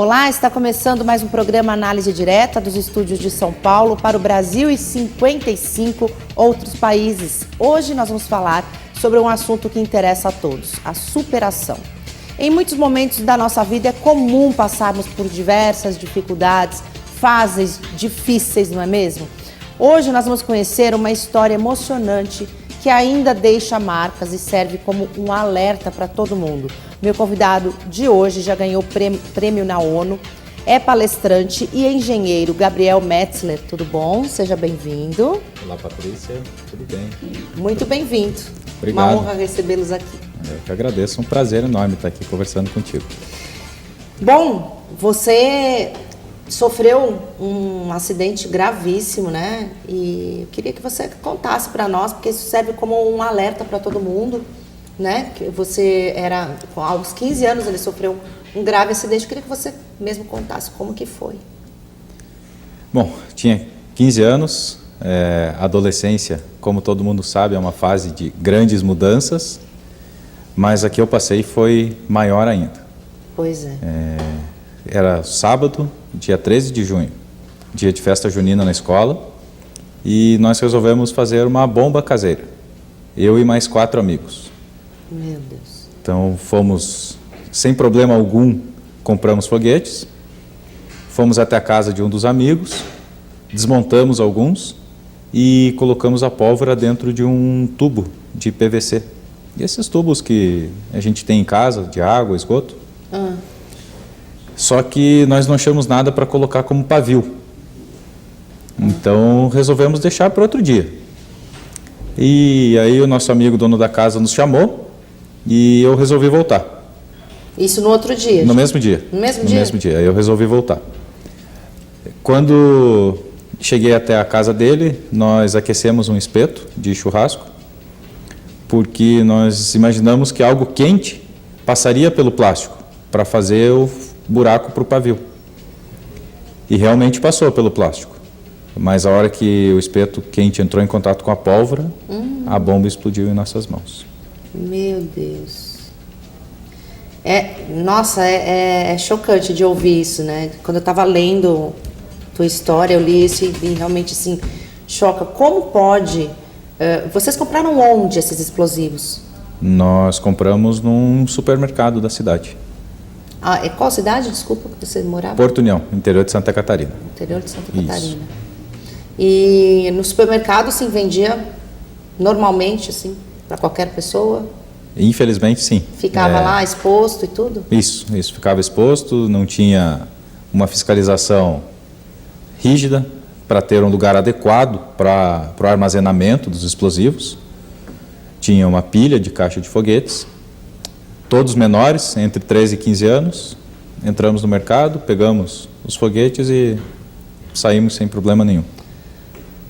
Olá, está começando mais um programa Análise Direta dos estúdios de São Paulo para o Brasil e 55 outros países. Hoje nós vamos falar sobre um assunto que interessa a todos, a superação. Em muitos momentos da nossa vida é comum passarmos por diversas dificuldades, fases difíceis, não é mesmo? Hoje nós vamos conhecer uma história emocionante que ainda deixa marcas e serve como um alerta para todo mundo. Meu convidado de hoje já ganhou prêmio na ONU, é palestrante e engenheiro Gabriel Metzler. Tudo bom? Seja bem-vindo. Olá, Patrícia. Tudo bem? Muito bem-vindo. Obrigado. Uma honra recebê-los aqui. Eu que agradeço, um prazer enorme estar aqui conversando contigo. Bom, você sofreu um acidente gravíssimo, né? E eu queria que você contasse para nós, porque isso serve como um alerta para todo mundo, né? Que você era, aos 15 anos ele sofreu um grave acidente. Eu queria que você mesmo contasse como que foi. Bom, tinha 15 anos, adolescência, como todo mundo sabe, é uma fase de grandes mudanças, mas a que eu passei foi maior ainda. Pois é. Era sábado, dia 13 de junho, dia de festa junina na escola, e nós resolvemos fazer uma bomba caseira, eu e mais 4 amigos. Meu Deus. Então fomos, sem problema algum, compramos foguetes, fomos até a casa de um dos amigos, desmontamos alguns e colocamos a pólvora dentro de um tubo de PVC. E esses tubos que a gente tem em casa, de água, esgoto. Só que nós não achamos nada para colocar como pavio. Então resolvemos deixar para outro dia. E aí o nosso amigo dono da casa nos chamou e eu resolvi voltar. Isso no outro dia? No mesmo dia. No mesmo dia? No mesmo dia. Aí eu resolvi voltar. Quando cheguei até a casa dele, nós aquecemos um espeto de churrasco, porque nós imaginamos que algo quente passaria pelo plástico para fazer o buraco para o pavio. E realmente passou pelo plástico. Mas a hora que o espeto quente entrou em contato com a pólvora, a bomba explodiu em nossas mãos. Meu Deus. Nossa, é chocante de ouvir isso, né? Quando eu estava lendo tua história, eu li isso e realmente, assim, choca. Como pode... vocês compraram onde esses explosivos? Nós compramos num supermercado da cidade. Qual cidade, desculpa, que você morava? Porto União, interior de Santa Catarina. Interior de Santa Catarina. E no supermercado, assim, vendia normalmente, assim, para qualquer pessoa? Infelizmente, sim. Ficava lá exposto e tudo? Isso, ficava exposto, não tinha uma fiscalização rígida para ter um lugar adequado para o armazenamento dos explosivos. Tinha uma pilha de caixa de foguetes, todos menores, entre 13 e 15 anos. Entramos no mercado, pegamos os foguetes e saímos sem problema nenhum.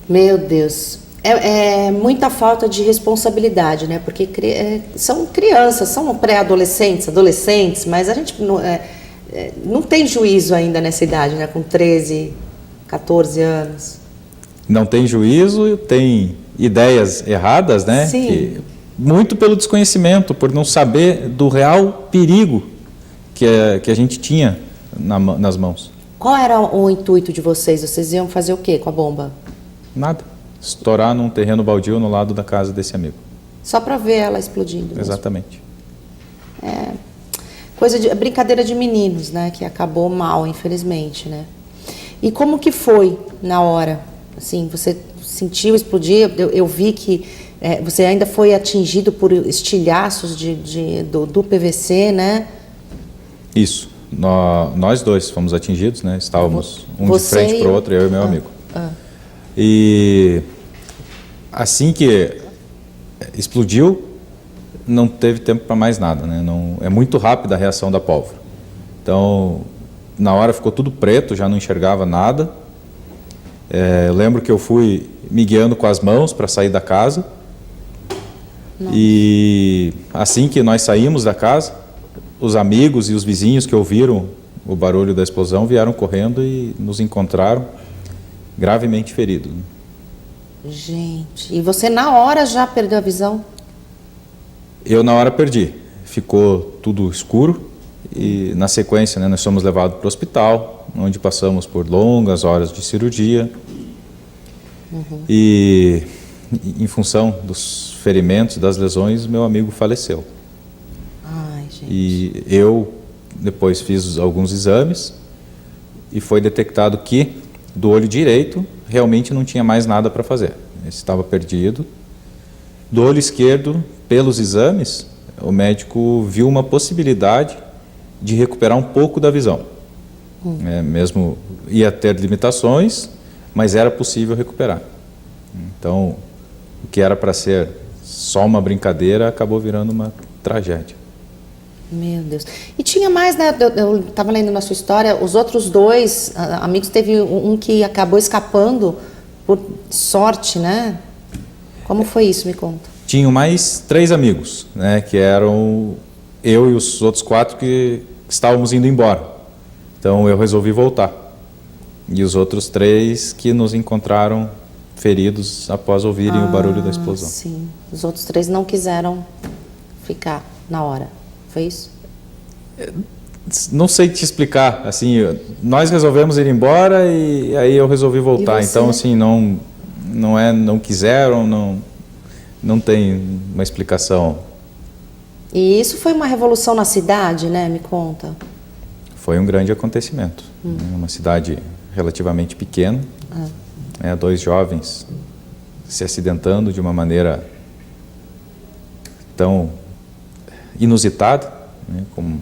Meu Deus, é muita falta de responsabilidade, né? Porque são crianças, são pré-adolescentes, adolescentes, mas a gente não tem juízo ainda nessa idade, né? Com 13, 14 anos. Não tem juízo, tem ideias erradas, né? Sim. Muito pelo desconhecimento, por não saber do real perigo que a gente tinha nas mãos. Qual era o intuito de vocês? Vocês iam fazer o quê com a bomba? Nada. Estourar num terreno baldio no lado da casa desse amigo. Só para ver ela explodindo mesmo. Exatamente. Brincadeira de meninos, né? Que acabou mal, infelizmente, né? E como que foi na hora? Assim, você sentiu explodir? Eu vi que você ainda foi atingido por estilhaços do PVC, né? Isso. Nós dois fomos atingidos, né? Estávamos de frente para o outro, eu e meu amigo. E assim que explodiu, não teve tempo para mais nada, né? É muito rápida a reação da pólvora. Então, na hora ficou tudo preto, já não enxergava nada. Eu lembro que eu fui me guiando com as mãos para sair da casa. Nossa. E assim que nós saímos da casa, os amigos e os vizinhos que ouviram o barulho da explosão vieram correndo e nos encontraram gravemente feridos. Gente, e você na hora já perdeu a visão? Eu na hora perdi. Ficou tudo escuro E na sequência, né, nós fomos levados para o hospital, onde passamos por longas horas de cirurgia. E em função dos ferimentos, das lesões, meu amigo faleceu. Ai, gente. E eu depois fiz alguns exames e foi detectado que do olho direito realmente não tinha mais nada para fazer. Ele estava perdido. Do olho esquerdo, pelos exames, o médico viu uma possibilidade de recuperar um pouco da visão. Mesmo ia ter limitações, mas era possível recuperar. Então, o que era para ser só uma brincadeira acabou virando uma tragédia. Meu Deus. E tinha mais, né? Eu estava lendo na sua história, os outros dois amigos, teve um que acabou escapando por sorte, né? Como foi isso? Me conta. Tinham mais 3 amigos, né? Que eram eu e os outros 4 que estávamos indo embora. Então eu resolvi voltar. E os outros 3 que nos encontraram feridos após ouvirem o barulho da explosão. Sim. Os outros 3 não quiseram ficar na hora. Foi isso? Não sei te explicar. Assim, nós resolvemos ir embora e aí eu resolvi voltar. Então, assim, não quiseram, não tem uma explicação. E isso foi uma revolução na cidade, né? Me conta. Foi um grande acontecimento. Uma cidade relativamente pequena, 2 jovens se acidentando de uma maneira tão inusitada, né, como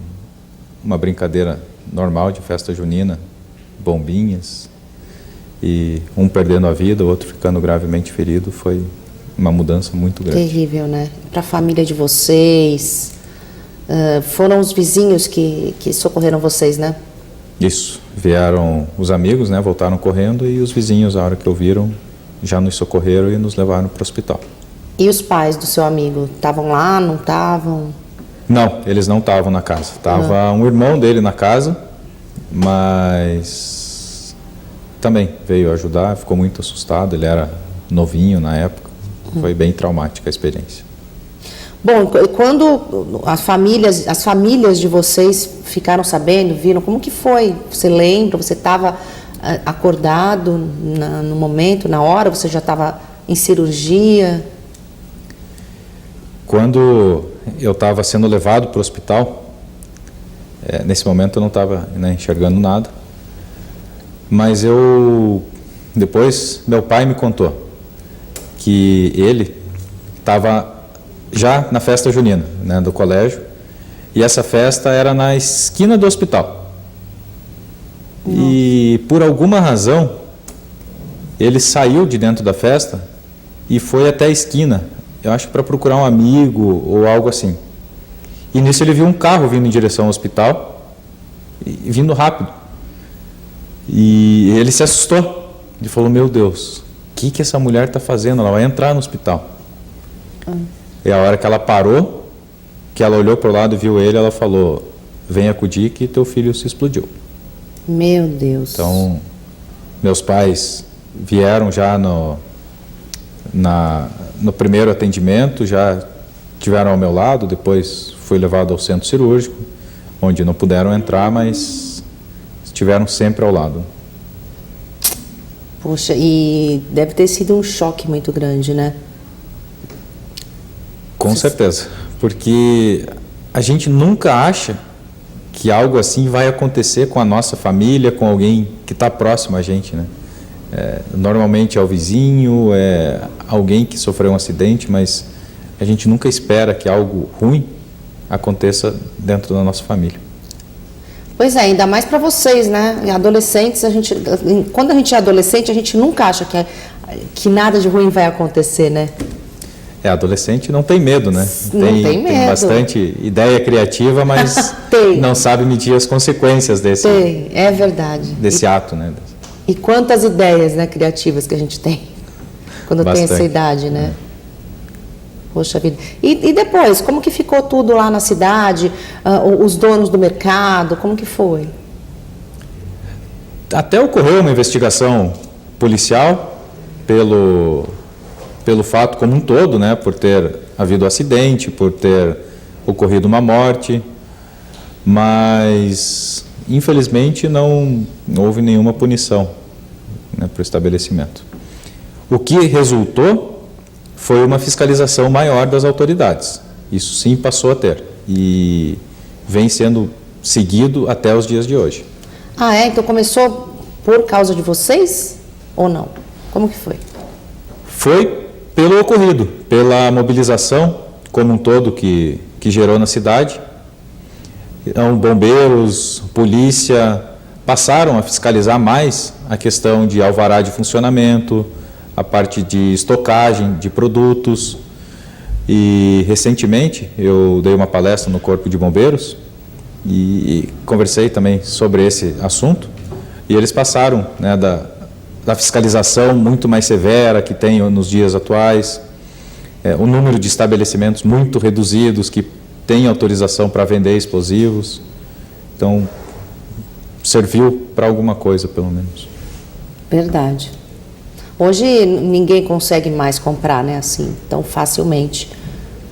uma brincadeira normal de festa junina, bombinhas, e um perdendo a vida, o outro ficando gravemente ferido. Foi uma mudança muito grande. Terrível, né? Para a família de vocês, foram os vizinhos que socorreram vocês, né? Isso, vieram os amigos, né, voltaram correndo, e os vizinhos, a hora que ouviram, já nos socorreram e nos levaram para o hospital. E os pais do seu amigo estavam lá, não estavam? Não, eles não estavam na casa. Estava um irmão dele na casa, mas também veio ajudar, ficou muito assustado, ele era novinho na época, foi bem traumática a experiência. Bom, quando as famílias de vocês ficaram sabendo, viram, como que foi? Você lembra? Você estava acordado no momento, na hora? Você já estava em cirurgia? Quando eu estava sendo levado para o hospital, nesse momento eu não estava, né, enxergando nada, mas depois meu pai me contou que ele estava já na festa junina, né, do colégio, e essa festa era na esquina do hospital. Nossa. E por alguma razão ele saiu de dentro da festa e foi até a esquina, eu acho que para procurar um amigo ou algo assim. E nisso ele viu um carro vindo em direção ao hospital, e vindo rápido. E ele se assustou. Ele falou: meu Deus, o que essa mulher está fazendo? Ela vai entrar no hospital. E a hora que ela parou, que ela olhou para o lado e viu ele, ela falou: vem acudir que teu filho se explodiu. Meu Deus. Então, meus pais vieram já no primeiro atendimento, já estiveram ao meu lado, depois fui levado ao centro cirúrgico, onde não puderam entrar, mas estiveram sempre ao lado. Poxa, e deve ter sido um choque muito grande, né? Com certeza, porque a gente nunca acha que algo assim vai acontecer com a nossa família, com alguém que está próximo a gente, né? Normalmente é o vizinho, é alguém que sofreu um acidente, mas a gente nunca espera que algo ruim aconteça dentro da nossa família. Pois é, ainda mais para vocês, né? Adolescentes, quando a gente é adolescente, a gente nunca acha que nada de ruim vai acontecer, né? Adolescente não tem medo, né? Não tem medo. Tem bastante ideia criativa, mas não sabe medir as consequências desse ato, né? E quantas ideias, né, criativas que a gente tem quando bastante. Tem essa idade, né? Poxa vida. E depois, como que ficou tudo lá na cidade? Os donos do mercado, como que foi? Até ocorreu uma investigação policial pelo fato como um todo, né? Por ter havido acidente, por ter ocorrido uma morte. mas infelizmente não houve nenhuma punição, né, para o estabelecimento. O que resultou foi uma fiscalização maior das autoridades. Isso sim passou a ter e vem sendo seguido até os dias de hoje. Ah, é? Então começou por causa de vocês ou não? Como que foi? Foi pelo ocorrido, pela mobilização como um todo que gerou na cidade. Então, bombeiros, polícia passaram a fiscalizar mais a questão de alvará de funcionamento, a parte de estocagem de produtos. E recentemente eu dei uma palestra no Corpo de Bombeiros e conversei também sobre esse assunto. E eles passaram, né, da fiscalização muito mais severa que tem nos dias atuais, o número de estabelecimentos muito reduzidos que têm autorização para vender explosivos. Então, serviu para alguma coisa, pelo menos. Verdade. Hoje ninguém consegue mais comprar, né, assim, tão facilmente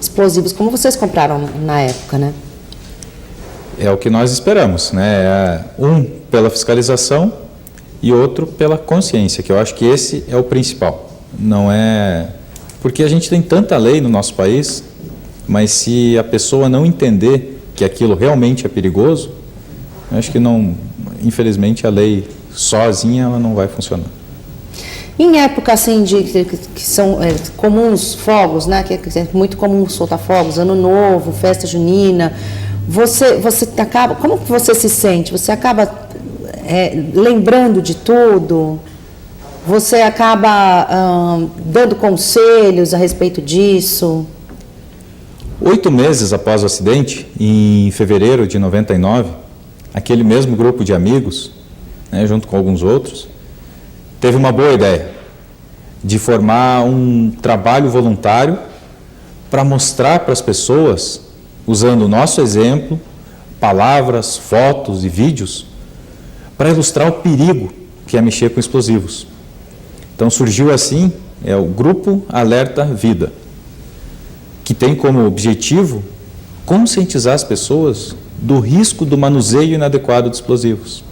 explosivos como vocês compraram na época, né? É o que nós esperamos, né? Um pela fiscalização e outro pela consciência, que eu acho que esse é o principal. Não é porque a gente tem tanta lei no nosso país, mas se a pessoa não entender que aquilo realmente é perigoso, eu acho que não, infelizmente a lei sozinha ela não vai funcionar. Em época assim que são comuns fogos, né? Que é muito comum soltar fogos, Ano Novo, festa junina. Você acaba, como que você se sente? Você acaba lembrando de tudo? Você acaba dando conselhos a respeito disso? 8 meses após o acidente, em fevereiro de 99, aquele mesmo grupo de amigos, né, junto com alguns outros, teve uma boa ideia de formar um trabalho voluntário para mostrar para as pessoas, usando o nosso exemplo, palavras, fotos e vídeos, para ilustrar o perigo que é mexer com explosivos. Então surgiu assim o Grupo Alerta Vida, que tem como objetivo conscientizar as pessoas do risco do manuseio inadequado de explosivos.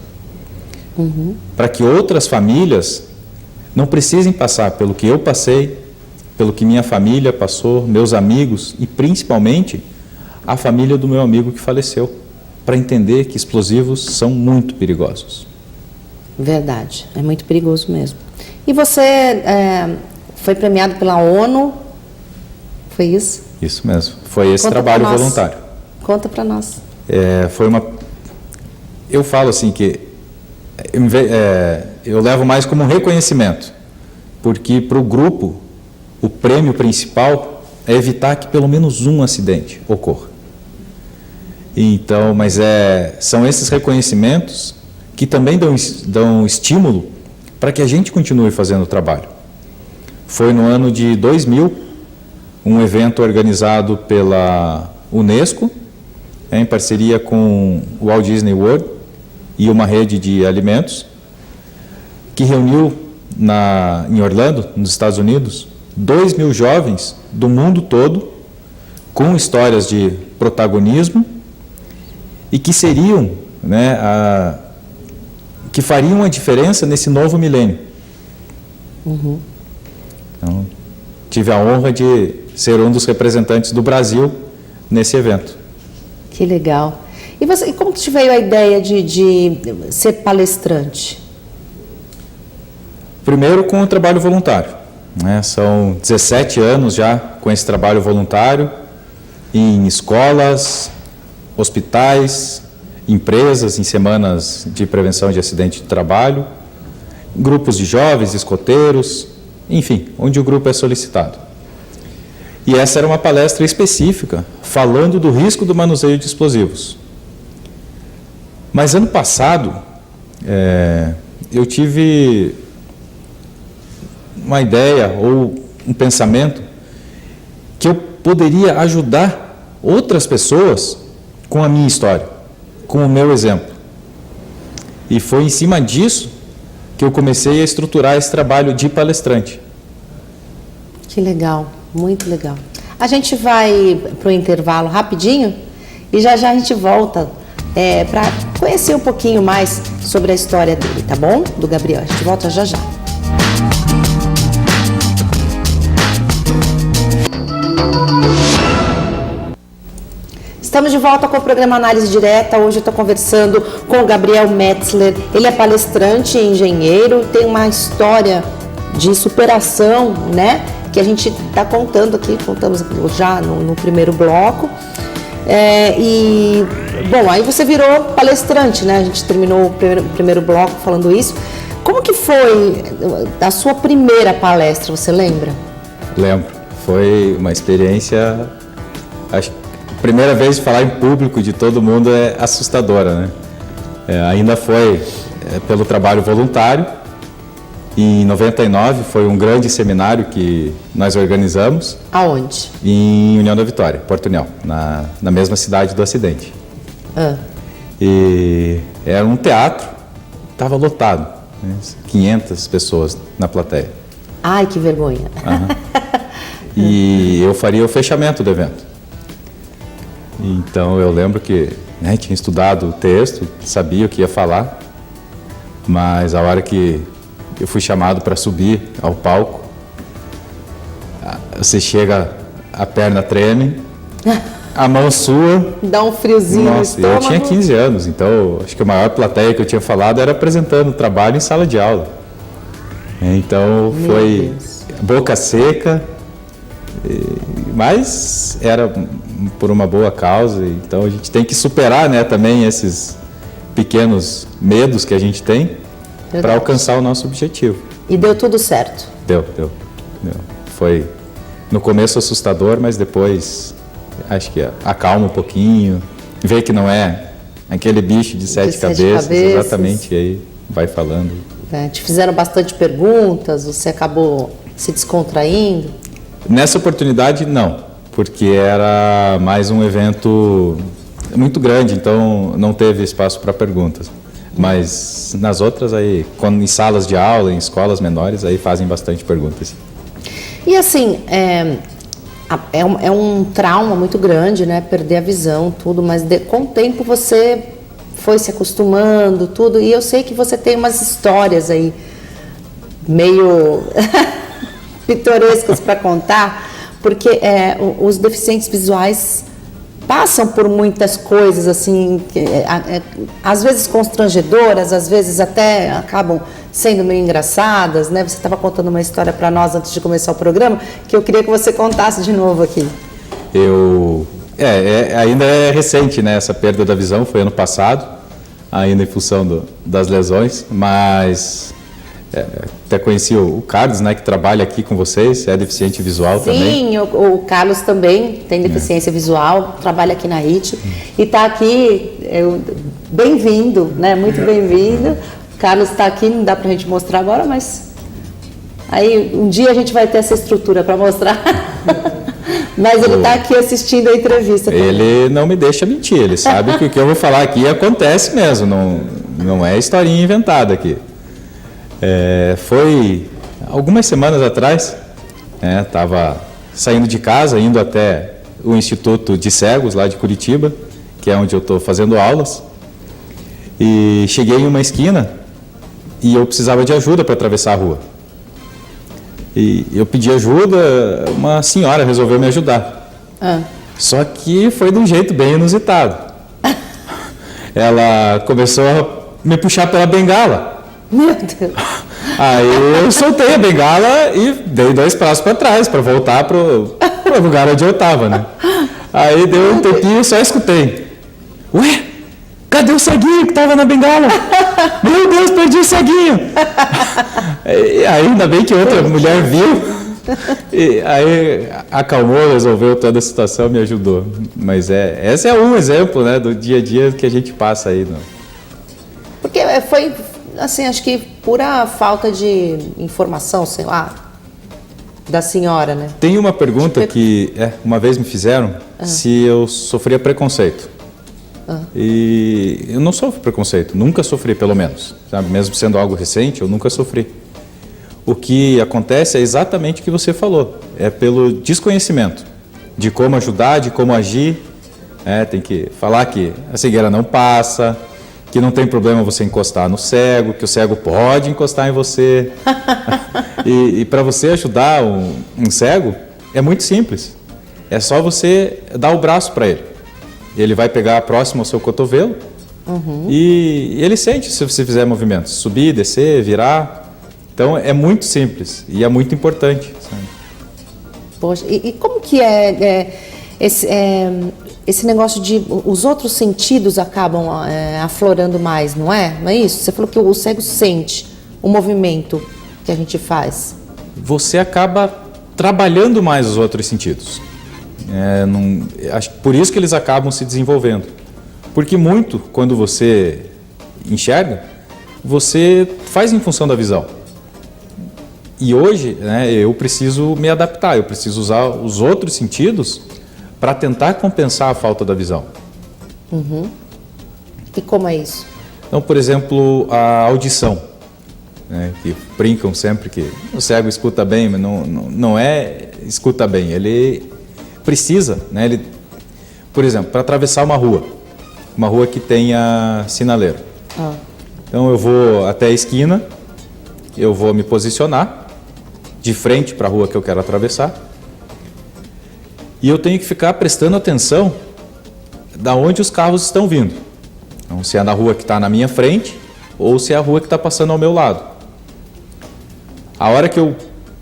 Para que outras famílias não precisem passar pelo que eu passei, pelo que minha família passou, meus amigos e principalmente a família do meu amigo que faleceu, para entender que explosivos são muito perigosos. Verdade, é muito perigoso mesmo. E você foi premiado pela ONU, foi isso? Isso mesmo, foi esse trabalho voluntário. Conta para nós. Eu falo assim que eu levo mais como um reconhecimento, porque para o grupo o prêmio principal é evitar que pelo menos um acidente ocorra. Então, mas são esses reconhecimentos que também dão estímulo para que a gente continue fazendo o trabalho. Foi no ano de 2000, um evento organizado pela Unesco, em parceria com o Walt Disney World e uma rede de alimentos, que reuniu em Orlando, nos Estados Unidos, 2.000 jovens do mundo todo, com histórias de protagonismo e que seriam, né, que fariam a diferença nesse novo milênio. Então, tive a honra de ser um dos representantes do Brasil nesse evento. Que legal. E como que te veio a ideia de ser palestrante? Primeiro com o trabalho voluntário, né? São 17 anos já com esse trabalho voluntário em escolas, hospitais, empresas, em semanas de prevenção de acidente de trabalho, grupos de jovens, escoteiros, enfim, onde o grupo é solicitado. E essa era uma palestra específica, falando do risco do manuseio de explosivos. Mas ano passado, eu tive uma ideia ou um pensamento que eu poderia ajudar outras pessoas com a minha história, com o meu exemplo. E foi em cima disso que eu comecei a estruturar esse trabalho de palestrante. Que legal, muito legal. A gente vai para o intervalo rapidinho e já já a gente volta para conhecer um pouquinho mais sobre a história dele, tá bom? Do Gabriel. A gente volta já já. Estamos de volta com o programa Análise Direta. Hoje eu estou conversando com o Gabriel Metzler. Ele é palestrante e engenheiro, tem uma história de superação, né? Que a gente está contando aqui, contamos já no primeiro bloco. Bom, aí você virou palestrante, né? A gente terminou o primeiro bloco falando isso. Como que foi a sua primeira palestra, você lembra? Lembro. Foi uma experiência, acho que a primeira vez de falar em público de todo mundo é assustadora, né? Ainda foi pelo trabalho voluntário. Em 99 foi um grande seminário que nós organizamos. Aonde? Em União da Vitória, Porto União, na mesma cidade do acidente. E era um teatro, estava lotado, né? 500 pessoas na plateia. Ai, que vergonha. E eu faria o fechamento do evento. Então eu lembro que tinha estudado o texto, sabia o que ia falar, mas a hora que eu fui chamado para subir ao palco, você chega, a perna treme, a mão sua. Dá um friozinho no estômago. Eu tinha 15 anos, então acho que a maior plateia que eu tinha falado era apresentando trabalho em sala de aula. Então foi boca seca, mas era por uma boa causa, então a gente tem que superar, né, também esses pequenos medos que a gente tem para alcançar o nosso objetivo. E deu tudo certo? Deu. Foi no começo assustador, mas depois acho que acalma um pouquinho, vê que não é aquele bicho de sete cabeças, exatamente, e aí vai falando. Te fizeram bastante perguntas, você acabou se descontraindo? Nessa oportunidade, não, porque era mais um evento muito grande, então não teve espaço para perguntas. Mas nas outras, aí, quando em salas de aula, em escolas menores, aí fazem bastante perguntas. E assim, é um trauma muito grande, né? Perder a visão, tudo, mas com o tempo você foi se acostumando, tudo, e eu sei que você tem umas histórias aí meio pitorescas para contar, porque os deficientes visuais passam por muitas coisas assim, às vezes constrangedoras, às vezes até acabam sendo meio engraçadas, né? Você estava contando uma história para nós antes de começar o programa, que eu queria que você contasse de novo aqui. Ainda é recente, né? Essa perda da visão foi ano passado, ainda em função das lesões, mas até conheci o Carlos, né, que trabalha aqui com vocês, é deficiente visual. Sim, também. Sim, o Carlos também tem deficiência visual, trabalha aqui na IT e está aqui, bem-vindo, né, muito bem-vindo. O Carlos está aqui, não dá para a gente mostrar agora, mas aí um dia a gente vai ter essa estrutura para mostrar. Mas ele está aqui assistindo a entrevista também. Ele não me deixa mentir, ele sabe que o que eu vou falar aqui acontece mesmo, não é historinha inventada aqui. Foi algumas semanas atrás, estava saindo de casa, indo até o Instituto de Cegos, lá de Curitiba, que é onde eu estou fazendo aulas, e cheguei em uma esquina e eu precisava de ajuda para atravessar a rua. E eu pedi ajuda, uma senhora resolveu me ajudar. Só que foi de um jeito bem inusitado. Ela começou a me puxar pela bengala. Meu Deus. Aí eu soltei a bengala e dei 2 passos para trás para voltar pro lugar onde eu estava, né? Aí deu um tempinho e só escutei. Ué, cadê o ceguinho que estava na bengala? Meu Deus, perdi o ceguinho. E aí ainda bem que outra mulher viu. E aí acalmou, resolveu toda a situação, me ajudou. Mas esse é um exemplo, né, do dia a dia que a gente passa aí. Né? Porque foi... assim, acho que pura falta de informação, sei lá, da senhora, né? Tem uma pergunta que uma vez me fizeram se eu sofria preconceito. E eu não sofro preconceito, nunca sofri pelo menos, sabe? Mesmo sendo algo recente, eu nunca sofri. O que acontece é exatamente o que você falou, é pelo desconhecimento de como ajudar, de como agir, Tem que falar que a cegueira não passa, que não tem problema você encostar no cego, que o cego pode encostar em você. E para você ajudar um cego, é muito simples. É só você dar o braço para ele. Ele vai pegar próximo ao seu cotovelo e ele sente se você fizer movimentos. Subir, descer, virar. Então é muito simples e é muito importante. Sabe? Poxa, e como que esse negócio de os outros sentidos acabam aflorando mais, não é? Não é isso? Você falou que o cego sente o movimento que a gente faz. Você acaba trabalhando mais os outros sentidos. Acho que por isso que eles acabam se desenvolvendo. Porque muito, quando você enxerga, você faz em função da visão. E hoje, eu preciso me adaptar, eu preciso usar os outros sentidos para tentar compensar a falta da visão. E como é isso? Então, por exemplo, a audição, que brincam sempre que o cego escuta bem, mas não é escuta bem, ele precisa, por exemplo, para atravessar uma rua que tenha sinaleiro. Então eu vou até a esquina, eu vou me posicionar de frente para a rua que eu quero atravessar e eu tenho que ficar prestando atenção da onde os carros estão vindo. Então, se é na rua que está na minha frente ou se é a rua que está passando ao meu lado. A hora que eu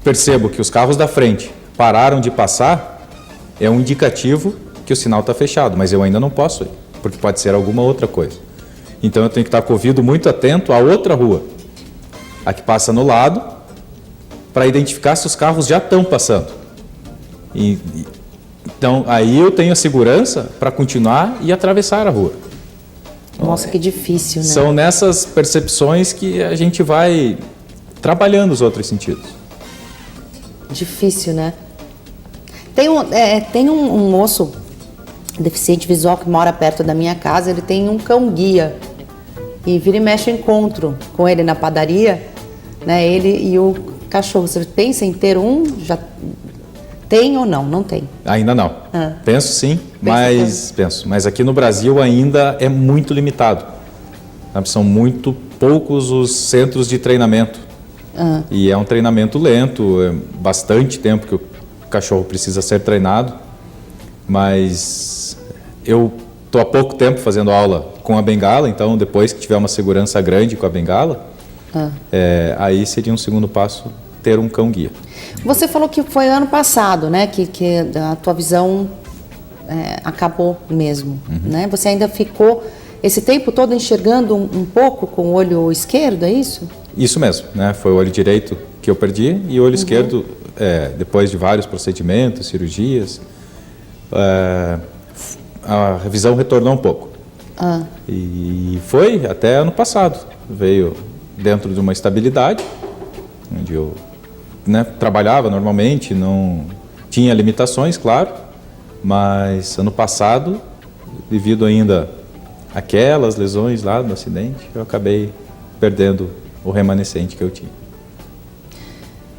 percebo que os carros da frente pararam de passar, é um indicativo que o sinal está fechado, mas eu ainda não posso ir, porque pode ser alguma outra coisa. Então eu tenho que estar com o ouvido muito atento à outra rua, a que passa no lado, para identificar se os carros já estão passando. Então aí eu tenho a segurança para continuar e atravessar a rua. Nossa, que difícil, né? São nessas percepções que a gente vai trabalhando os outros sentidos. Difícil, né? Tem um moço deficiente visual que mora perto da minha casa, ele tem um cão-guia. E vira e mexe eu encontro com ele na padaria, ele e o cachorro. Você pensa em ter um? Já tem ou não? Não tem? Ainda não. Penso sim, mas aqui no Brasil ainda é muito limitado. São muito poucos os centros de treinamento. E é um treinamento lento, é bastante tempo que o cachorro precisa ser treinado, mas eu estou há pouco tempo fazendo aula com a bengala, então depois que tiver uma segurança grande com a bengala, aí seria um segundo passo ter um cão-guia. Você falou que foi ano passado, que a tua visão acabou mesmo, Você ainda ficou esse tempo todo enxergando um pouco com o olho esquerdo, é isso? Isso mesmo, Foi o olho direito que eu perdi e o olho esquerdo, depois de vários procedimentos, cirurgias, a visão retornou um pouco. E foi até ano passado. Veio dentro de uma estabilidade, onde eu trabalhava normalmente, não tinha limitações, claro, mas ano passado, devido ainda àquelas lesões lá do acidente, eu acabei perdendo o remanescente que eu tinha.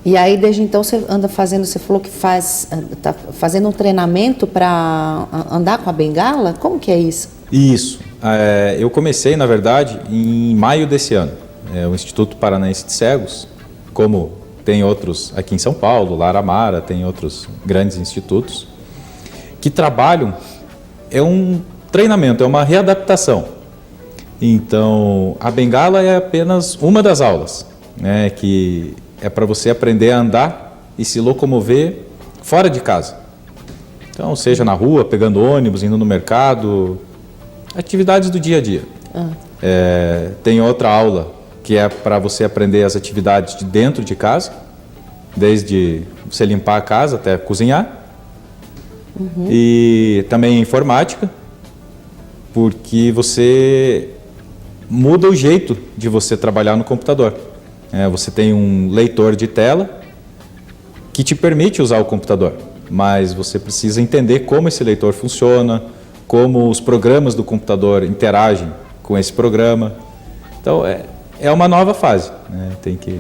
E aí, desde então, você anda fazendo, você falou que está fazendo um treinamento para andar com a bengala? Como que é isso? Isso. Eu comecei, na verdade, em maio desse ano. O Instituto Paranaense de Cegos, como tem outros aqui em São Paulo, Laramara, tem outros grandes institutos, que trabalham, é um treinamento, é uma readaptação. Então, a bengala é apenas uma das aulas, que é para você aprender a andar e se locomover fora de casa. Então, seja na rua, pegando ônibus, indo no mercado, atividades do dia a dia. Tem outra aula que é para você aprender as atividades de dentro de casa, desde você limpar a casa até cozinhar. E também informática, porque você muda o jeito de você trabalhar no computador. Você tem um leitor de tela que te permite usar o computador, mas você precisa entender como esse leitor funciona, como os programas do computador interagem com esse programa. Então, é uma nova fase. Tem que...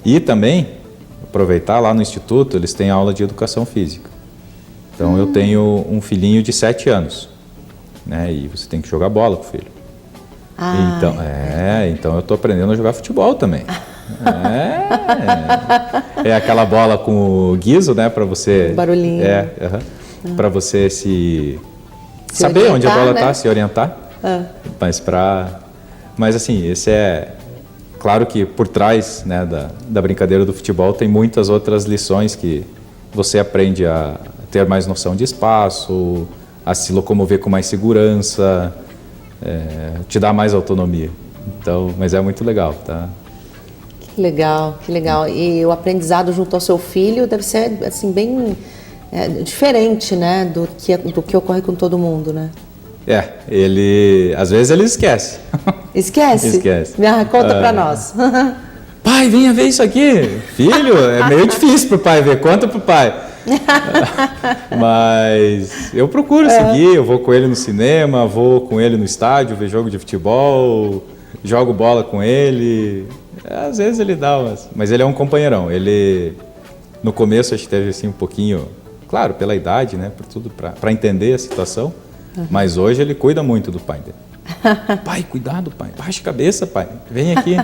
E também, aproveitar lá no Instituto, eles têm aula de educação física. Então, eu tenho um filhinho de 7 anos. né? E você tem que jogar bola com o filho. Ah, então eu estou aprendendo a jogar futebol também. É aquela bola com o guiso, né? Para você... barulhinho. Para você se saber orientar, onde a bola está, né? Se orientar. Mas assim, esse é... Claro que por trás, né, da brincadeira do futebol tem muitas outras lições que você aprende a ter mais noção de espaço, a se locomover com mais segurança, te dá mais autonomia. Então, mas é muito legal, tá? Que legal, que legal. E o aprendizado junto ao seu filho deve ser assim bem diferente, né, do que ocorre com todo mundo, né? Às vezes ele esquece. Esquece? Conta pra nós. Pai, venha ver isso aqui. Filho, é meio difícil pro pai ver, conta pro pai. Mas eu procuro seguir, eu vou com ele no cinema, vou com ele no estádio, ver jogo de futebol, jogo bola com ele. Às vezes ele dá umas... Mas ele é um companheirão. Ele, no começo, acho que teve assim um pouquinho... Claro, pela idade, né? Por tudo, para entender a situação. Mas hoje ele cuida muito do pai dele. Pai, cuidado, pai. Baixa a cabeça, pai. Vem aqui.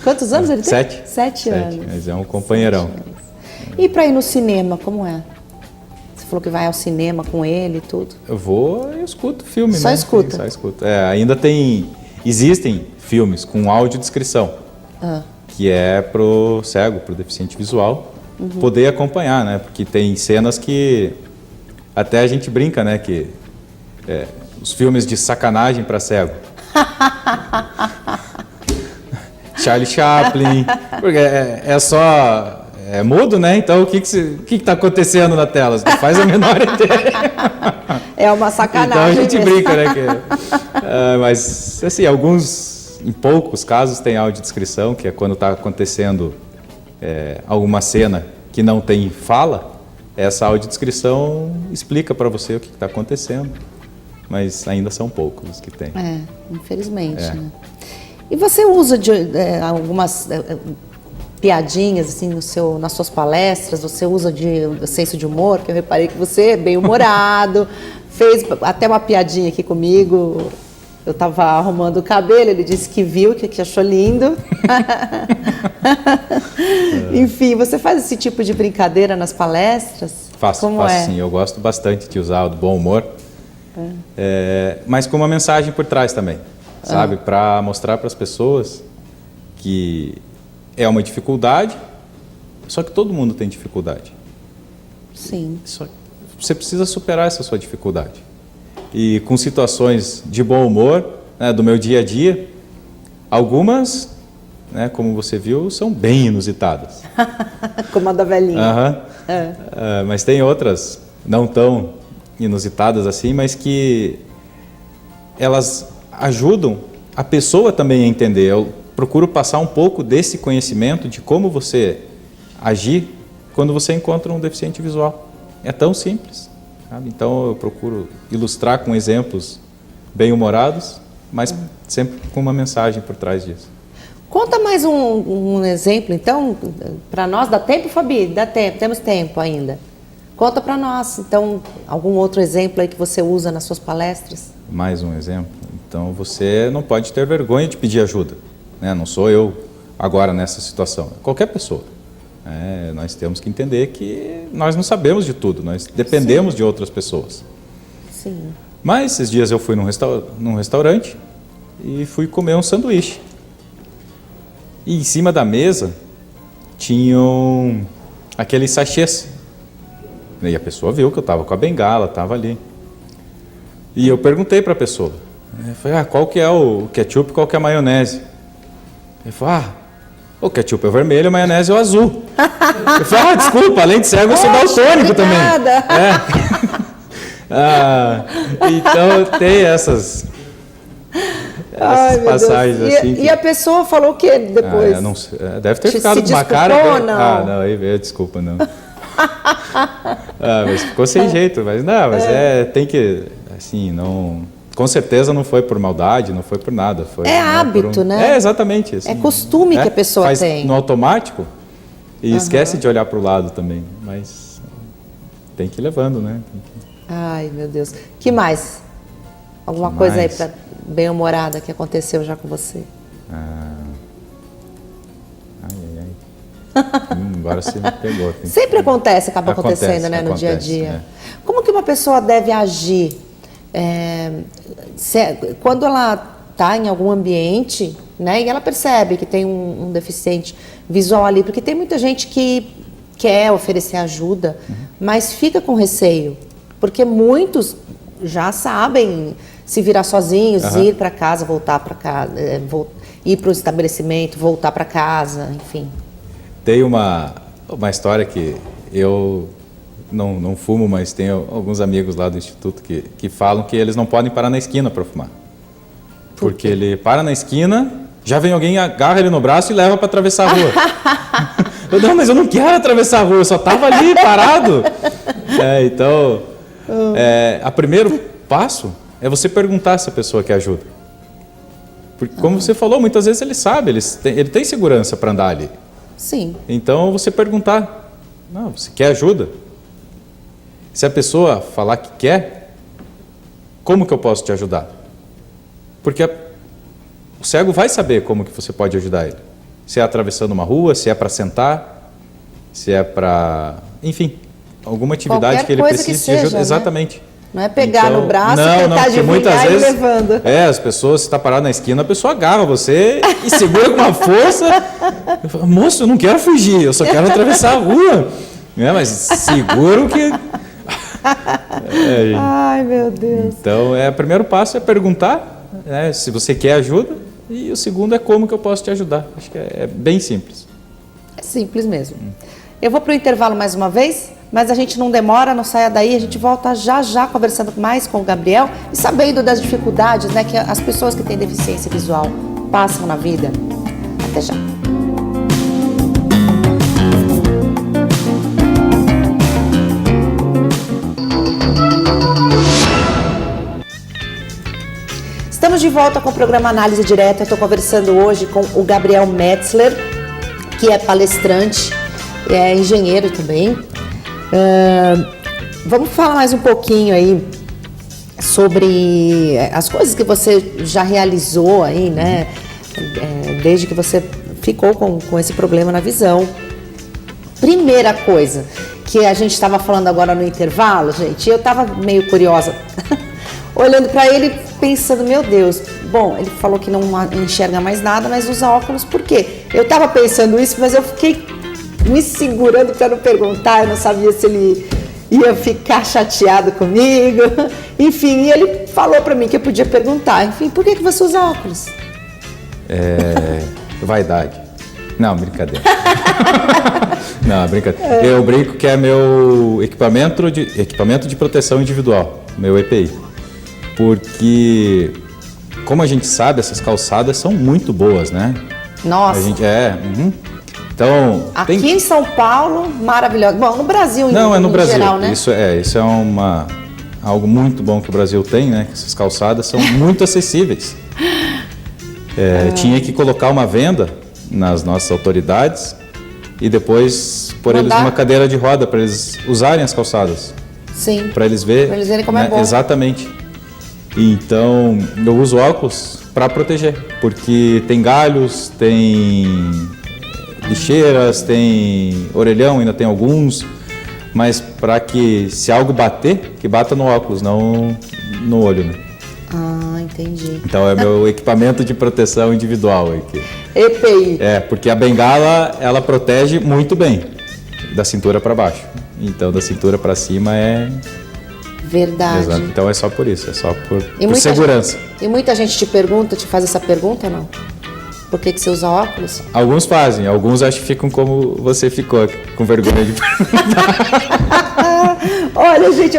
Quantos anos ele tem? 7. 7 anos. Mas é um companheirão. E para ir no cinema, como é? Você falou que vai ao cinema com ele e tudo. Eu vou e escuto o filme, Só né? escuta? Sim, só escuto. Existem filmes com audiodescrição, que é pro cego, pro deficiente visual, poder acompanhar, né? Porque tem cenas que até a gente brinca, né? Que os filmes de sacanagem para cego. Charlie Chaplin, porque é mudo, né? Então o que está acontecendo na tela? Você não faz a menor ideia. É uma sacanagem. Então a gente brinca, né? Mas assim, em poucos casos tem audiodescrição, que é quando está acontecendo alguma cena que não tem fala, essa audiodescrição explica para você o que está acontecendo. Mas ainda são poucos os que tem. Infelizmente. Né? E você usa algumas piadinhas assim nas suas palestras? Você usa de senso de humor? Que eu reparei que você é bem humorado. Fez até uma piadinha aqui comigo. Eu estava arrumando o cabelo, ele disse que viu, que achou lindo. Enfim, você faz esse tipo de brincadeira nas palestras? Faço sim. Eu gosto bastante de usar o bom humor. Mas com uma mensagem por trás também, sabe? Para mostrar para as pessoas que é uma dificuldade, só que todo mundo tem dificuldade. Sim. Você precisa superar essa sua dificuldade. E com situações de bom humor, né, do meu dia a dia, algumas, né, como você viu, são bem inusitadas. Como a da velhinha. Mas tem outras não tão inusitadas assim, mas que elas ajudam a pessoa também a entender. Eu procuro passar um pouco desse conhecimento de como você agir quando você encontra um deficiente visual. É tão simples, sabe? Então eu procuro ilustrar com exemplos bem humorados, mas sempre com uma mensagem por trás disso. Conta mais um exemplo, então, para nós. Dá tempo, Fabi? Dá tempo, temos tempo ainda. Conta para nós, então, algum outro exemplo aí que você usa nas suas palestras? Mais um exemplo? Então, você não pode ter vergonha de pedir ajuda, né? Não sou eu agora nessa situação, é qualquer pessoa. Nós temos que entender que nós não sabemos de tudo, nós dependemos de outras pessoas. Sim. Mas esses dias eu fui num restaurante e fui comer um sanduíche. E em cima da mesa tinham aqueles sachês. E a pessoa viu que eu estava com a bengala, estava ali. E eu perguntei para a pessoa, eu falei, qual que é o ketchup, qual que é a maionese? Ele falou, o ketchup é o vermelho, a maionese é o azul. Eu falei, desculpa, além de cego eu sou daltônico também. Então tem essas passagens assim. E a pessoa falou o que depois? Não sei, deve ter ficado com uma cara. Não, aí veio, desculpa, não. Mas ficou sem jeito, mas tem que, assim, não, com certeza não foi por maldade, não foi por nada, foi hábito, né? Exatamente, assim, é costume que a pessoa faz tem. No automático e esquece de olhar para o lado também, mas tem que ir levando, né? Ai, meu Deus. Que mais? Alguma coisa aí para bem-humorada que aconteceu já com você? Agora você me pegou. Sempre acaba acontecendo, né, no dia a dia. Como que uma pessoa deve agir quando ela está em algum ambiente, né, e ela percebe que tem um deficiente visual ali? Porque tem muita gente que quer oferecer ajuda, mas fica com receio, porque muitos já sabem se virar sozinhos, ir para casa, voltar para casa, ir para o estabelecimento, voltar para casa, enfim. Tem uma história que eu não fumo, mas tenho alguns amigos lá do Instituto que falam que eles não podem parar na esquina para fumar. Porque ele para na esquina, já vem alguém, agarra ele no braço e leva para atravessar a rua. Não, mas eu não quero atravessar a rua, eu só estava ali parado. Então, o primeiro passo é você perguntar se a pessoa quer ajuda. Porque, como você falou, muitas vezes ele sabe, ele tem segurança para andar ali. Sim. Então, você perguntar, não, você quer ajuda? Se a pessoa falar que quer, como que eu posso te ajudar? Porque o cego vai saber como que você pode ajudar ele. Se é atravessando uma rua, se é para sentar, se é para... Enfim, alguma atividade que ele precise de ajuda. Né? Exatamente. Não é pegar no braço, tentar muitas vezes, e levando. As pessoas, se está parado na esquina, a pessoa agarra você e segura com uma força. Eu falo, moço, eu não quero fugir, eu só quero atravessar a rua. Mas seguro que... Ai, meu Deus. Então, o primeiro passo é perguntar, se você quer ajuda, e o segundo é como que eu posso te ajudar. Acho que é bem simples. É simples mesmo. Eu vou para o intervalo mais uma vez, mas a gente não demora, não saia daí, a gente volta já conversando mais com o Gabriel e sabendo das dificuldades, né, que as pessoas que têm deficiência visual passam na vida. Até já. Estamos de volta com o programa Análise Direta. Eu estou conversando hoje com o Gabriel Metzler, que é palestrante, é engenheiro também. Vamos falar mais um pouquinho aí sobre as coisas que você já realizou aí, né? Desde que você ficou com esse problema na visão. Primeira coisa que a gente estava falando agora no intervalo, gente, eu estava meio curiosa, olhando para ele, pensando, meu Deus, bom, ele falou que não enxerga mais nada, mas usa óculos, por quê? Eu estava pensando isso, mas eu fiquei me segurando para não perguntar, eu não sabia se ele ia ficar chateado comigo, enfim, e ele falou para mim que eu podia perguntar, enfim, por que você usa óculos? Vaidade. Não, brincadeira. Não, brincadeira. Eu brinco que é meu equipamento de proteção individual, meu EPI. Porque, como a gente sabe, essas calçadas são muito boas, né? Nossa. Então, aqui em São Paulo, maravilhoso. Bom, no Brasil, no Brasil. Geral, né? Isso é algo muito bom que o Brasil tem, né? Essas calçadas são muito acessíveis. Tinha que colocar uma venda nas nossas autoridades e depois pôr eles numa cadeira de roda para eles usarem as calçadas. Sim. Para eles verem como é bom. Exatamente. Então, eu uso óculos para proteger, porque tem galhos, tem lixeiras, tem orelhão, ainda tem alguns, mas para que se algo bater, que bata no óculos, não no olho, né? Ah, entendi. Então é meu equipamento de proteção individual aqui. EPI. Porque a bengala, ela protege muito bem, da cintura para baixo. Então, da cintura para cima é... Verdade. Exato. Então é só por isso, é só por segurança. E muita gente te faz essa pergunta, não? Por que você usa óculos? Alguns fazem, alguns acho que ficam como você ficou, com vergonha de perguntar. Olha, gente,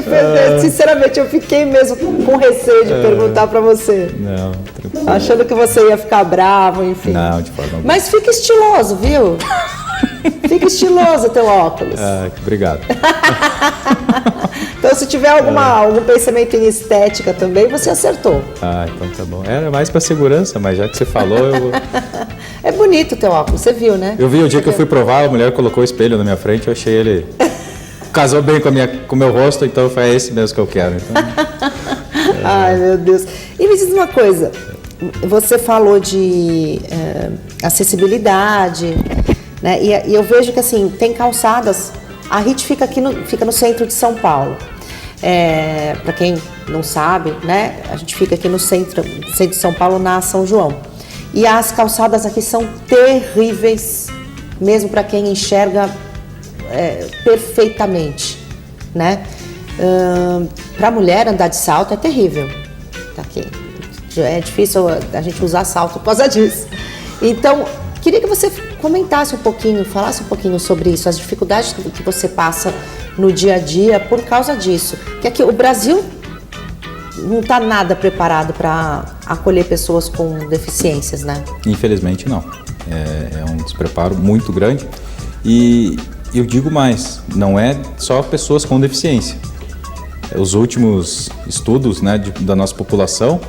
sinceramente, eu fiquei mesmo com receio de perguntar pra você. Não, tranquilo. Achando que você ia ficar bravo, enfim. Não, de forma alguma. Mas fica estiloso, viu? Fica estiloso teu óculos. Obrigado. Então, se tiver algum pensamento em estética também, você acertou. Então tá bom. Era mais pra segurança, mas já que você falou, eu... É bonito o teu óculos, você viu, né? Eu vi o dia que eu fui provar, a mulher colocou o espelho na minha frente, eu achei ele... Casou bem com o meu rosto, então foi esse mesmo que eu quero. Então... Ai, meu Deus. E me diz uma coisa, você falou de acessibilidade, né? E eu vejo que assim, tem calçadas, a RIT fica no centro de São Paulo. Para quem não sabe, né? A gente fica aqui no centro de São Paulo, na São João. E as calçadas aqui são terríveis, mesmo para quem enxerga perfeitamente, né? Para a mulher andar de salto é terrível. Tá aqui. É difícil a gente usar salto por causa disso. Então, queria que você comentasse um pouquinho, falasse um pouquinho sobre isso, as dificuldades que você passa no dia a dia por causa disso. Que aqui o Brasil não está nada preparado para acolher pessoas com deficiências, né? Infelizmente não. É um despreparo muito grande. E eu digo mais, não é só pessoas com deficiência. Os últimos estudos, né, da nossa população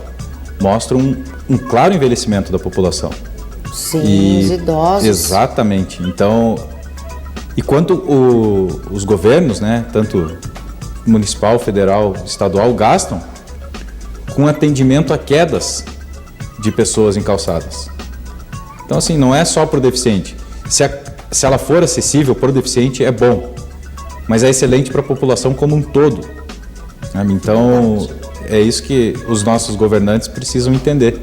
mostram um claro envelhecimento da população. Sim, os idosos. Exatamente. Então, e quanto os governos, né, tanto municipal, federal, estadual, gastam com atendimento a quedas de pessoas em calçadas. Então, assim, não é só para o deficiente. Se ela for acessível para o deficiente, é bom, mas é excelente para a população como um todo. Então, é isso que os nossos governantes precisam entender.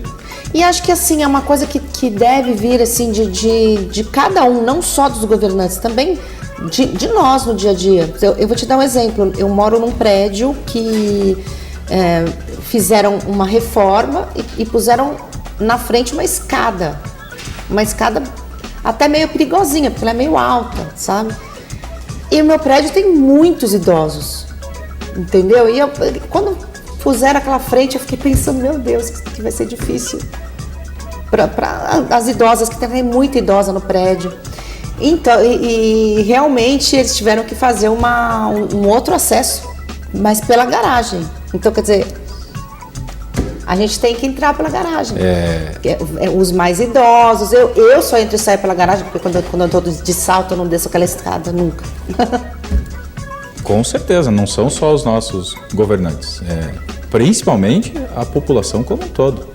E acho que assim, é uma coisa que deve vir assim, de cada um, não só dos governantes, também de nós no dia a dia. Eu vou te dar um exemplo. Eu moro num prédio que fizeram uma reforma e puseram na frente uma escada até meio perigosinha, porque ela é meio alta, sabe? E o meu prédio tem muitos idosos, entendeu? E quando puseram aquela frente, eu fiquei pensando, meu Deus, que vai ser difícil para as idosas, que tem muita idosa no prédio. Então, e realmente eles tiveram que fazer um outro acesso, mas pela garagem. Então, quer dizer, a gente tem que entrar pela garagem. Os mais idosos, eu só entro e saio pela garagem, porque quando eu estou de salto, eu não desço aquela escada, nunca. Com certeza, não são só os nossos governantes, principalmente a população como um todo.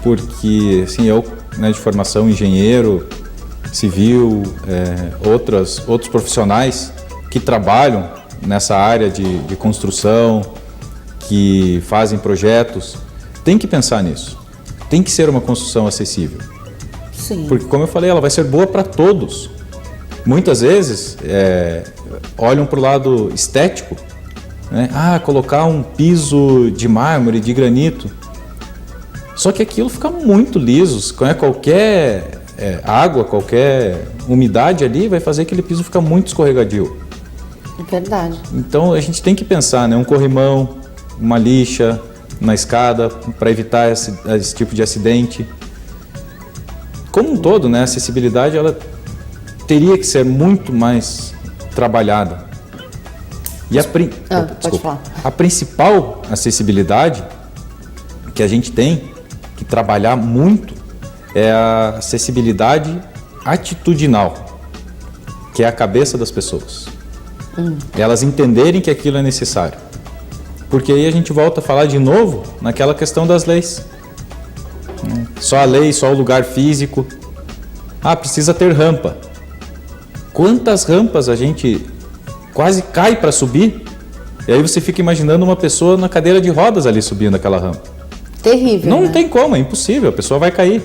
Porque, assim, eu, né, de formação engenheiro civil, outros profissionais que trabalham nessa área de construção, que fazem projetos, tem que pensar nisso. Tem que ser uma construção acessível. Sim. Porque, como eu falei, ela vai ser boa para todos. Muitas vezes olham para o lado estético, né? Colocar um piso de mármore, de granito. Só que aquilo fica muito liso. Qualquer água, qualquer umidade ali vai fazer aquele piso ficar muito escorregadio. É verdade. Então a gente tem que pensar, né? Um corrimão, uma lixa na escada para evitar esse tipo de acidente. Como um todo, né? A acessibilidade ela teria que ser muito mais trabalhada. E a principal acessibilidade que a gente tem que trabalhar muito é a acessibilidade atitudinal, que é a cabeça das pessoas. Elas entenderem que aquilo é necessário. Porque aí a gente volta a falar de novo naquela questão das leis. Só a lei, só o lugar físico. Precisa ter rampa. Quantas rampas a gente quase cai para subir? E aí você fica imaginando uma pessoa na cadeira de rodas ali subindo aquela rampa. Terrível, Não né? tem como, é impossível, a pessoa vai cair.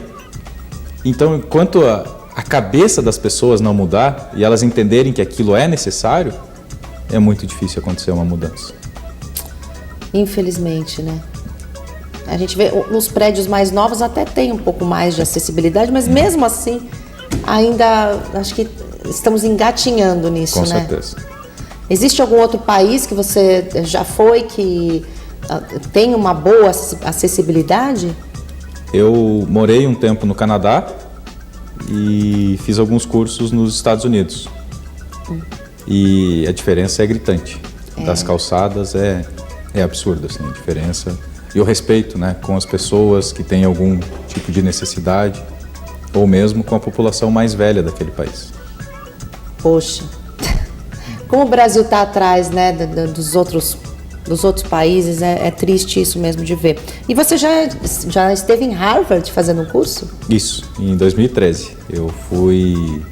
Então, enquanto a cabeça das pessoas não mudar e elas entenderem que aquilo é necessário, é muito difícil acontecer uma mudança. Infelizmente, né? A gente vê, nos prédios mais novos até tem um pouco mais de acessibilidade, mas mesmo assim, ainda acho que estamos engatinhando nisso, Com né? certeza. Existe algum outro país que você já foi que tem uma boa acessibilidade? Eu morei um tempo no Canadá e fiz alguns cursos nos Estados Unidos. E a diferença é gritante. Das calçadas é absurda, assim, a diferença. E o respeito, né, com as pessoas que têm algum tipo de necessidade, ou mesmo com a população mais velha daquele país. Poxa, como o Brasil está atrás, né, dos outros dos outros países, é triste isso mesmo de ver. E você já esteve em Harvard fazendo um curso? Isso, em 2013. Eu fui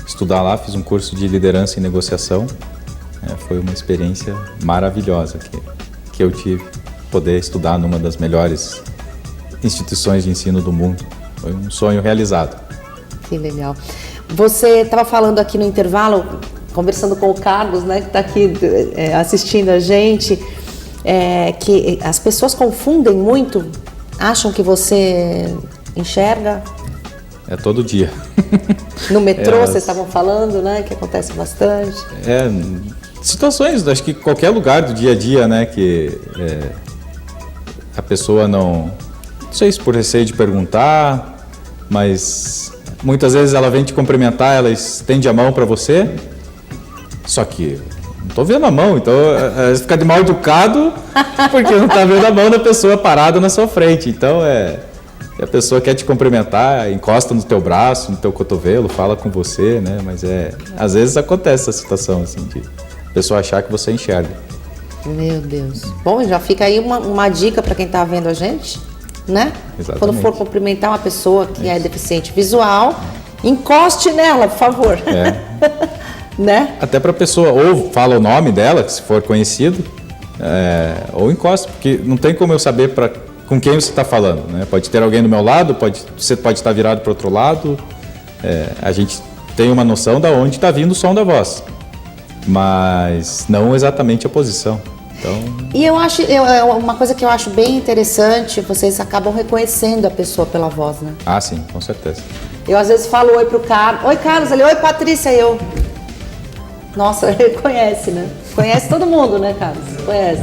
estudar lá, fiz um curso de liderança e negociação. Foi uma experiência maravilhosa que eu tive, poder estudar numa das melhores instituições de ensino do mundo. Foi um sonho realizado. Que legal. Você estava falando aqui no intervalo, conversando com o Carlos, né, que está aqui assistindo a gente, que as pessoas confundem muito, acham que você enxerga. É todo dia. No metrô, vocês estavam falando, né, que acontece bastante. Situações, acho que qualquer lugar do dia a dia, né, que a pessoa não sei se por receio de perguntar, mas muitas vezes ela vem te cumprimentar, ela estende a mão para você, só que não estou vendo a mão, então você fica de mal educado porque não está vendo a mão da pessoa parada na sua frente. Então a pessoa quer te cumprimentar, encosta no teu braço, no teu cotovelo, fala com você, né? Mas às vezes acontece essa situação assim de a pessoa achar que você enxerga. Meu Deus. Bom, já fica aí uma dica para quem está vendo a gente, né? Exatamente. Quando for cumprimentar uma pessoa que é deficiente visual, encoste nela, por favor. Né? Até para a pessoa, ou fala o nome dela, se for conhecido, ou encosta, porque não tem como eu saber com quem você está falando, né? Pode ter alguém do meu lado, você pode estar virado para o outro lado. A gente tem uma noção de onde está vindo o som da voz, mas não exatamente a posição. Então... E eu acho, uma coisa que eu acho bem interessante, vocês acabam reconhecendo a pessoa pela voz, né? Ah, sim, com certeza. Eu às vezes falo oi pro Carlos, oi Carlos, ele, oi Patrícia, eu... Nossa, ele conhece, né? Conhece todo mundo, né, Carlos? Conhece.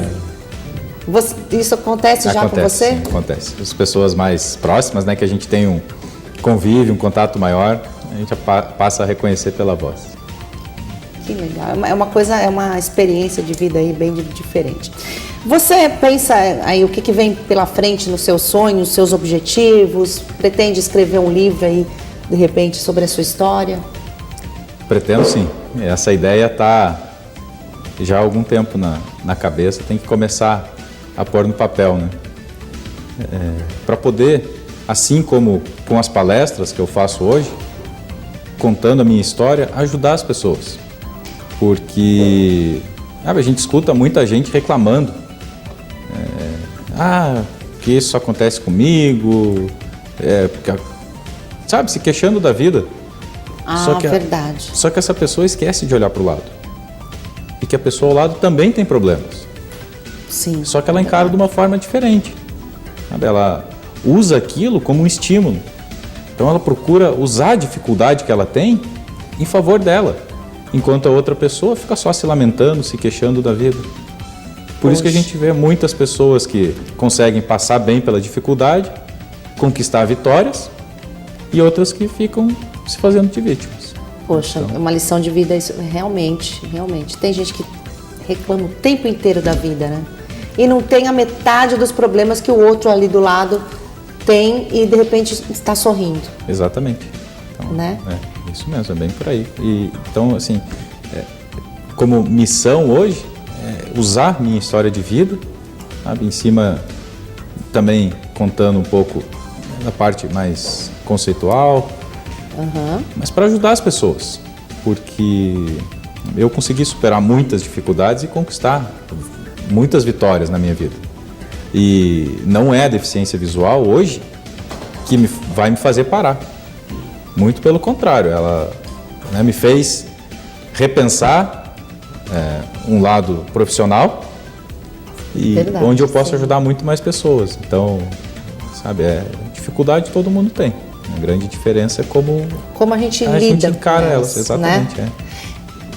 Isso acontece já com você? Sim, acontece. As pessoas mais próximas, né, que a gente tem um convívio, um contato maior, a gente passa a reconhecer pela voz. Que legal. É uma experiência de vida aí bem diferente. Você pensa aí o que vem pela frente nos seus sonhos, nos seus objetivos? Pretende escrever um livro aí, de repente, sobre a sua história? Pretendo sim. Essa ideia está já há algum tempo na cabeça, tem que começar a pôr no papel, né? Para poder, assim como com as palestras que eu faço hoje, contando a minha história, ajudar as pessoas. Porque a gente escuta muita gente reclamando, que isso acontece comigo, se queixando da vida. Verdade. Só que essa pessoa esquece de olhar para o lado. E que a pessoa ao lado também tem problemas. Sim. Só que ela encara de uma forma diferente. Ela usa aquilo como um estímulo. Então ela procura usar a dificuldade que ela tem em favor dela. Enquanto a outra pessoa fica só se lamentando, se queixando da vida. Por isso que a gente vê muitas pessoas que conseguem passar bem pela dificuldade, conquistar vitórias, e outras que ficam se fazendo de vítimas. Poxa, é uma lição de vida isso, realmente. Tem gente que reclama o tempo inteiro da vida, né? E não tem a metade dos problemas que o outro ali do lado tem e de repente está sorrindo. Exatamente. Então, né? Isso mesmo, é bem por aí. Então, assim, como missão hoje, usar minha história de vida, sabe? Em cima também contando um pouco da parte mais conceitual, mas para ajudar as pessoas, porque eu consegui superar muitas dificuldades e conquistar muitas vitórias na minha vida. E não é a deficiência visual hoje que vai me fazer parar. Muito pelo contrário, ela me fez repensar um lado profissional e verdade, onde eu posso ajudar muito mais pessoas. Então, dificuldade todo mundo tem. A grande diferença é como a gente lida, encara elas, exatamente. Né?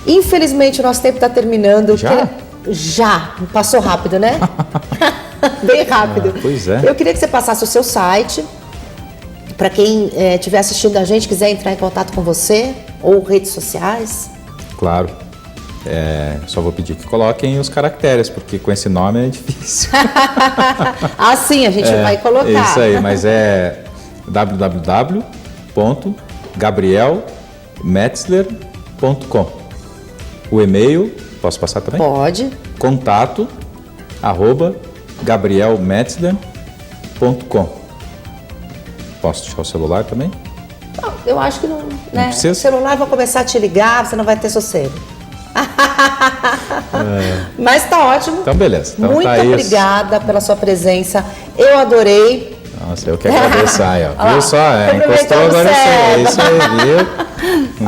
Infelizmente, o nosso tempo está terminando. Já, passou rápido, né? Bem rápido. Pois é. Eu queria que você passasse o seu site, para quem estiver assistindo a gente, quiser entrar em contato com você, ou redes sociais. Claro. Só vou pedir que coloquem os caracteres, porque com esse nome é difícil. Sim, a gente vai colocar. Isso aí, mas é www.gabrielmetzler.com. O e-mail, posso passar também? Pode. Contato @gabrielmetzler.com. Posso deixar o celular também? Não, eu acho que não, né? Precisa? O celular vai começar a te ligar, você não vai ter sossego. Mas tá ótimo. Então, beleza. Então, muito obrigada pela sua presença. Eu adorei. Nossa, eu que agradeço. Aí, ó. Viu só? Encostou, agora eu sei. É isso aí, viu?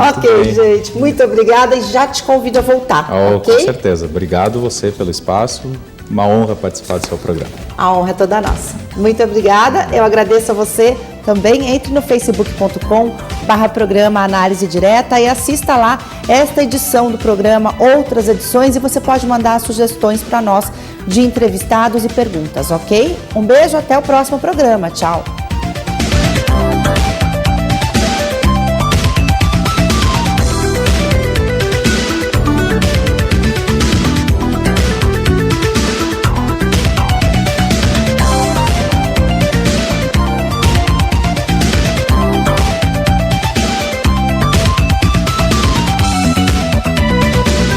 Ok, bem. Gente. Muito obrigada e já te convido a voltar. Okay? Com certeza. Obrigado você pelo espaço. Uma honra participar do seu programa. A honra é toda nossa. Muito obrigada. Eu agradeço a você também. Entre no facebook.com/programa Análise Direta e assista lá esta edição do programa, outras edições, e você pode mandar sugestões para nós de entrevistados e perguntas, ok? Um beijo, até o próximo programa. Tchau.